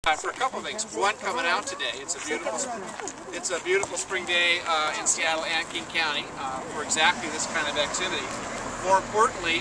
For a couple of things. One, coming out today. It's a beautiful spring day in Seattle and King County for exactly this kind of activity. More importantly,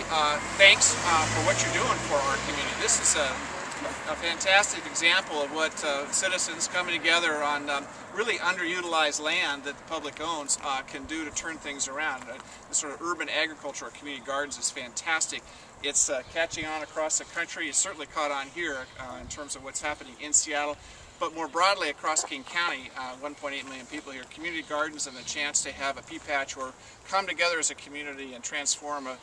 thanks for what you're doing for our community. This is a fantastic example of what citizens coming together on really underutilized land that the public owns can do to turn things around. This sort of urban agriculture or community gardens is fantastic. It's catching on across the country. It's certainly caught on here in terms of what's happening in Seattle, but more broadly across King County, 1.8 million people here. Community gardens and the chance to have a pea patch or come together as a community and transform a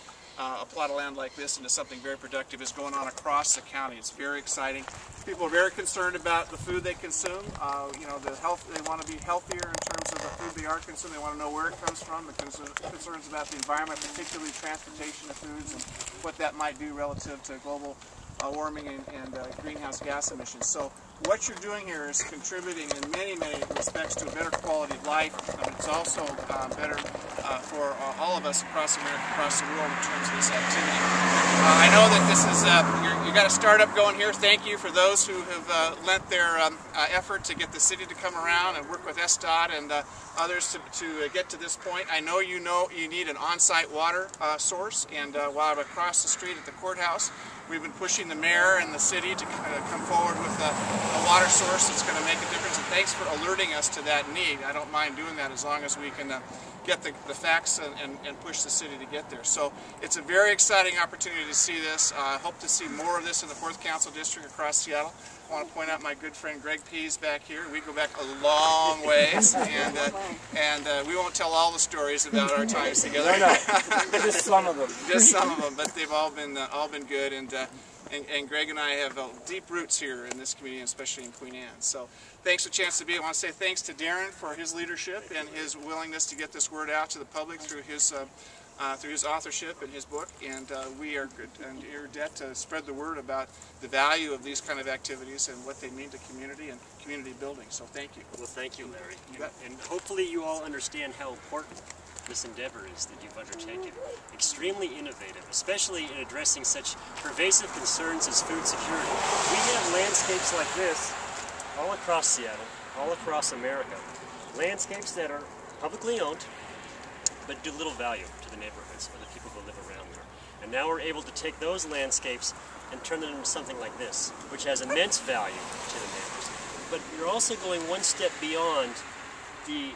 plot of land like this into something very productive is going on across the county. It's very exciting. People are very concerned about the food they consume. You know, the health. They want to be healthier in terms of the food they are consuming. They want to know where it comes from. The concerns about the environment, particularly transportation of foods and what that might do relative to global warming and greenhouse gas emissions. So what you're doing here is contributing in many respects to a better quality of life. It's also better for all of us across America, across the world in terms of this activity. I know that this is, you got a startup going here. Thank you for those who have lent their effort to get the city to come around and work with SDOT and others to get to this point. I know you need an on-site water source, and while I'm across the street at the courthouse, we've been pushing the mayor and the city to come forward with a water source that's going to make a difference. And thanks for alerting us to that need. I don't mind doing that as long as we can get the facts and push the city to get there. So it's a very exciting opportunity to see this. I hope to see more of this in the 4th Council District across Seattle. I want to point out my good friend Greg Pease back here. We go back a long ways, and we won't tell all the stories about our times together. No, just some of them. Just some of them, but they've all been good. And Greg and I have deep roots here in this community, especially in Queen Anne. So thanks for the chance to be. I want to say thanks to Darrin for his leadership and his willingness to get this word out to the public through his authorship and his book. And we are in your debt to spread the word about the value of these kind of activities and what they mean to community and community building. So thank you. Well, thank you, Larry. And hopefully you all understand how important this endeavor is that you've undertaken. Extremely innovative, especially in addressing such pervasive concerns as food security. We have landscapes like this all across Seattle, all across America. Landscapes that are publicly owned, but do little value to the neighborhoods or the people who live around there. And now we're able to take those landscapes and turn them into something like this, which has immense value to the neighbors. But you're also going one step beyond the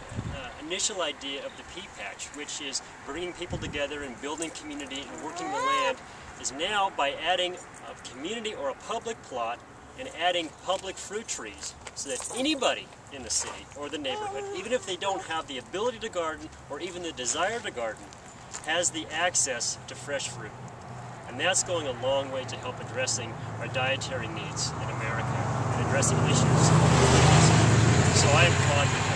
initial idea of the pea patch, which is bringing people together and building community and working the land, is now by adding a community or a public plot and adding public fruit trees so that anybody in the city or the neighborhood, even if they don't have the ability to garden or even the desire to garden, has the access to fresh fruit. And that's going a long way to help addressing our dietary needs in America and addressing issues. So I applaud you.